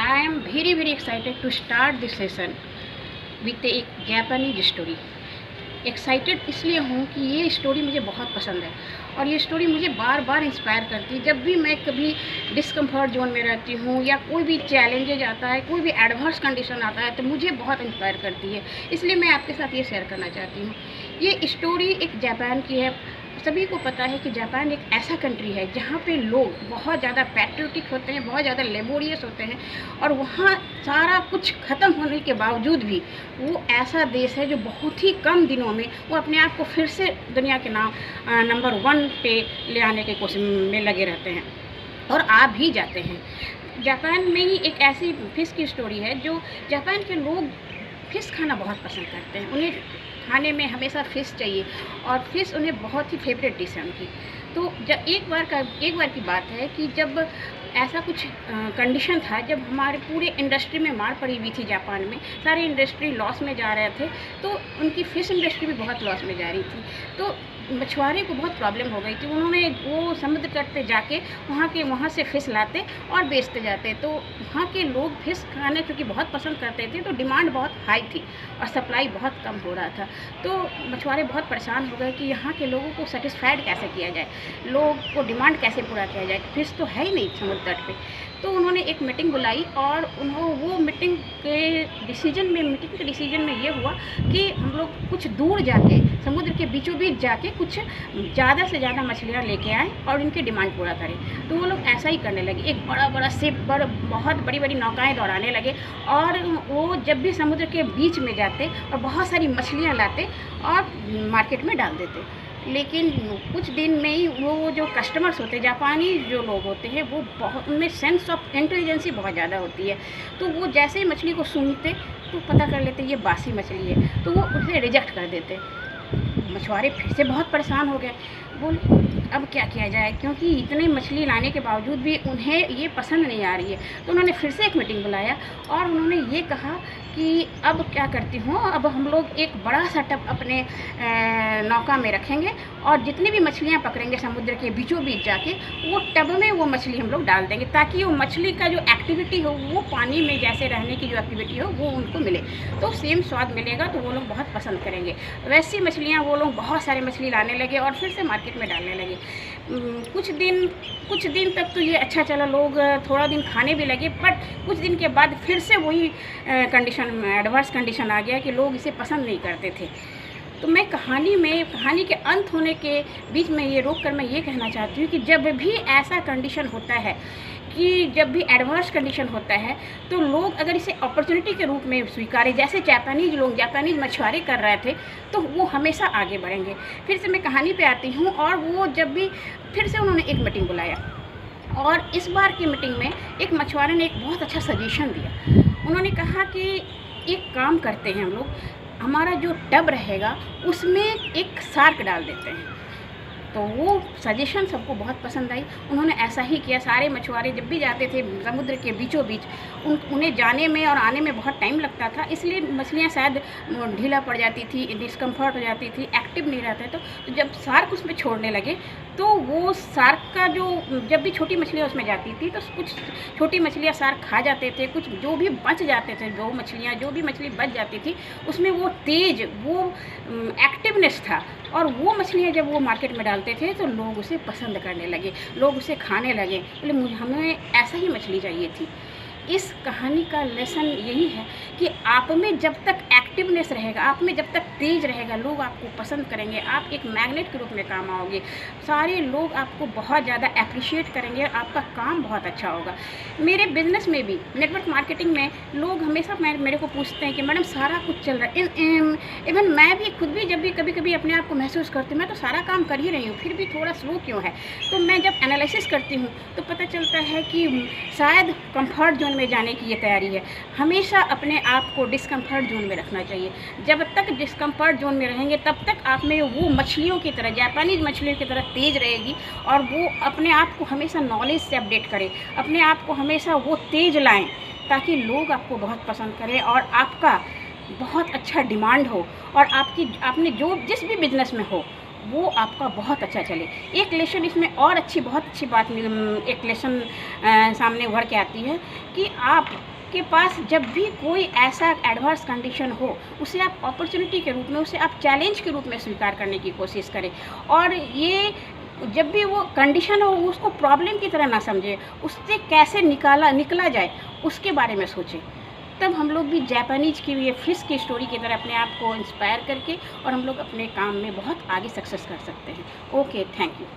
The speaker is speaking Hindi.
I am very excited to start this session with एक जापानीज स्टोरी। एक्साइटेड इसलिए हूँ कि ये स्टोरी मुझे बहुत पसंद है और ये स्टोरी मुझे बार बार इंस्पायर करती है। जब भी मैं कभी डिस्कम्फर्ट जोन में रहती हूँ या कोई भी चैलेंजेज आता है, कोई भी एडवर्स कंडीशन आता है, तो मुझे बहुत इंस्पायर करती है। इसलिए मैं आपके साथ ये शेयर करना चाहती हूँ। ये स्टोरी एक जापान की है। सभी को पता है कि जापान एक ऐसा कंट्री है जहाँ पे लोग बहुत ज़्यादा पैट्रियोटिक होते हैं, बहुत ज़्यादा लेबोरियस होते हैं और वहाँ सारा कुछ ख़त्म होने के बावजूद भी वो ऐसा देश है जो बहुत ही कम दिनों में वो अपने आप को फिर से दुनिया के नंबर 1 पे ले आने की कोशिश में लगे रहते हैं और आ भी जाते हैं। जापान में ही एक ऐसी फिश की स्टोरी है जो जापान के लोग फ़िश खाना बहुत पसंद करते हैं। उन्हें खाने में हमेशा फ़िश चाहिए और फ़िश उन्हें बहुत ही फेवरेट डिश है उनकी। तो जब एक बार की बात है कि जब ऐसा कुछ कंडीशन था जब हमारे पूरे इंडस्ट्री में मार पड़ी हुई थी जापान में, सारे इंडस्ट्री लॉस में जा रहे थे, तो उनकी फ़िश इंडस्ट्री भी बहुत लॉस में जा रही थी। तो मछुआरे को बहुत प्रॉब्लम हो गई थी। उन्होंने वो समुद्र तट पे जाके वहाँ से फ़िश लाते और बेचते जाते। तो वहाँ के लोग फ़िश खाना चूँकि बहुत पसंद करते थे, तो डिमांड बहुत हाई थी और सप्लाई बहुत कम हो रहा था। तो मछुआरे बहुत परेशान हो गए कि यहाँ के लोगों को सेटिस्फाइड कैसे किया जाए, लोग को डिमांड कैसे पूरा किया जाए, फ़िश तो है ही नहीं समुद्र तट पे। तो उन्होंने एक मीटिंग बुलाई और वो मीटिंग के डिसीजन में ये हुआ कि हम लोग कुछ दूर जाके समुद्र के बीचों बीच जाके कुछ ज़्यादा से ज़्यादा मछलियाँ लेके आएँ और इनकी डिमांड पूरा करें। तो वो लोग ऐसा ही करने लगे। एक बड़ा शिप पर बहुत बड़ी नौकाएँ दौड़ाने लगे और वो जब भी समुद्र के बीच में जाते और बहुत सारी मछलियाँ लाते और मार्केट में डाल देते। लेकिन कुछ दिन में ही वो जो कस्टमर्स होते हैं, जापानी जो लोग होते हैं, वो बहुत, उनमें सेंस ऑफ इंटेलिजेंसी बहुत ज़्यादा होती है। तो वो जैसे ही मछली को सूंघते तो पता कर लेते ये बासी मछली है, तो वो उसे रिजेक्ट कर देते। मछुआरे फिर से बहुत परेशान हो गए, बोले अब क्या किया जाए, क्योंकि इतनी मछली लाने के बावजूद भी उन्हें ये पसंद नहीं आ रही है। तो उन्होंने फिर से एक मीटिंग बुलाया और उन्होंने ये कहा कि अब क्या करती हूँ, अब हम लोग एक बड़ा सा टब अपने नौका में रखेंगे और जितनी भी मछलियाँ पकड़ेंगे समुद्र के बीचों बीच जाके वो टब में वो मछली हम लोग डाल देंगे, ताकि वो मछली का जो एक्टिविटी हो, वो पानी में जैसे रहने की जो एक्टिविटी हो वो उनको मिले, तो सेम स्वाद मिलेगा, तो वो लोग बहुत पसंद करेंगे। वैसी मछलियाँ वो लोग बहुत सारे मछली लाने लगे और फिर से मार्केट में डालने लगे। कुछ दिन तक तो ये अच्छा चला, लोग थोड़ा दिन खाने भी लगे, बट कुछ दिन के बाद फिर से वही एडवर्स कंडीशन आ गया कि लोग इसे पसंद नहीं करते थे। तो मैं कहानी के अंत होने के बीच में ये रोक कर मैं ये कहना चाहती हूँ कि जब भी ऐसा कंडीशन होता है, कि जब भी एडवर्स कंडीशन होता है, तो लोग अगर इसे अपॉर्चुनिटी के रूप में स्वीकारें, जैसे जापानीज मछुआरे कर रहे थे, तो वो हमेशा आगे बढ़ेंगे। फिर से मैं कहानी पे आती हूँ और वो जब भी फिर से उन्होंने एक मीटिंग बुलाया और इस बार की मीटिंग में एक मछुआरे ने एक बहुत अच्छा सजेशन दिया। उन्होंने कहा कि एक काम करते हैं, हम लोग हमारा जो टब रहेगा उसमें एक शार्क डाल देते हैं। तो वो सजेशन सबको बहुत पसंद आई। उन्होंने ऐसा ही किया। सारे मछुआरे जब भी जाते थे समुद्र के बीचों बीच, उन्हें जाने में और आने में बहुत टाइम लगता था, इसलिए मछलियाँ शायद ढीला पड़ जाती थी, डिस्कम्फर्ट हो जाती थी, एक्टिव नहीं रहते। तो जब शार्क उसमें छोड़ने लगे, तो वो शार्क का जब भी छोटी मछलियाँ उसमें जाती थी, तो कुछ छोटी मछलियाँ शार्क खा जाते थे, कुछ जो भी बच जाते थे, जो भी मछली बच जाती थी, उसमें वो तेज, वो एक्टिवनेस था और वो मछलियाँ जब वो मार्केट में डालते थे तो लोग उसे पसंद करने लगे, लोग उसे खाने लगे। बोले हमें ऐसा ही मछली चाहिए थी। इस कहानी का लेसन यही है कि आप में जब तक एक्टिवनेस रहेगा, आप में जब तक तेज रहेगा, लोग आपको पसंद करेंगे, आप एक मैग्नेट के रूप में काम आओगे, सारे लोग आपको बहुत ज़्यादा अप्रिशिएट करेंगे, आपका काम बहुत अच्छा होगा। मेरे बिजनेस में भी, नेटवर्क मार्केटिंग में, लोग हमेशा मेरे को पूछते हैं कि मैडम सारा कुछ चल रहा है, इवन मैं भी खुद भी जब भी कभी अपने आप को महसूस करती हूँ मैं तो सारा काम कर ही रही हूँ, फिर भी थोड़ा स्लो क्यों है। तो मैं जब एनालिसिस करती हूँ तो पता चलता है कि शायद कंफर्ट जोन में जाने की ये तैयारी है। हमेशा अपने आप को डिस्कम्फर्ट जोन में रखना चाहिए। जब तक डिस्कम्फर्ट जोन में रहेंगे तब तक आप में वो मछलियों की तरह, जापानीज मछलियों की तरह तेज रहेगी और वो अपने आप को हमेशा नॉलेज से अपडेट करें, अपने आप को हमेशा वो तेज लाएं, ताकि लोग आपको बहुत पसंद करें और आपका बहुत अच्छा डिमांड हो और आपने जिस भी बिज़नेस में हो वो आपका बहुत अच्छा चले। एक लेसन इसमें और बहुत अच्छी बात एक लेसन सामने उभर के आती है कि आप के पास जब भी कोई ऐसा एडवर्स कंडीशन हो, उसे आप अपॉर्चुनिटी के रूप में, उसे आप चैलेंज के रूप में स्वीकार करने की कोशिश करें। और ये जब भी वो कंडीशन हो उसको प्रॉब्लम की तरह ना समझे, उससे कैसे निकला जाए उसके बारे में सोचें। तब हम लोग भी जापानीज़ की ये फिश की स्टोरी की तरह अपने आप को इंस्पायर करके और हम लोग अपने काम में बहुत आगे सक्सेस कर सकते हैं। Okay, thank you.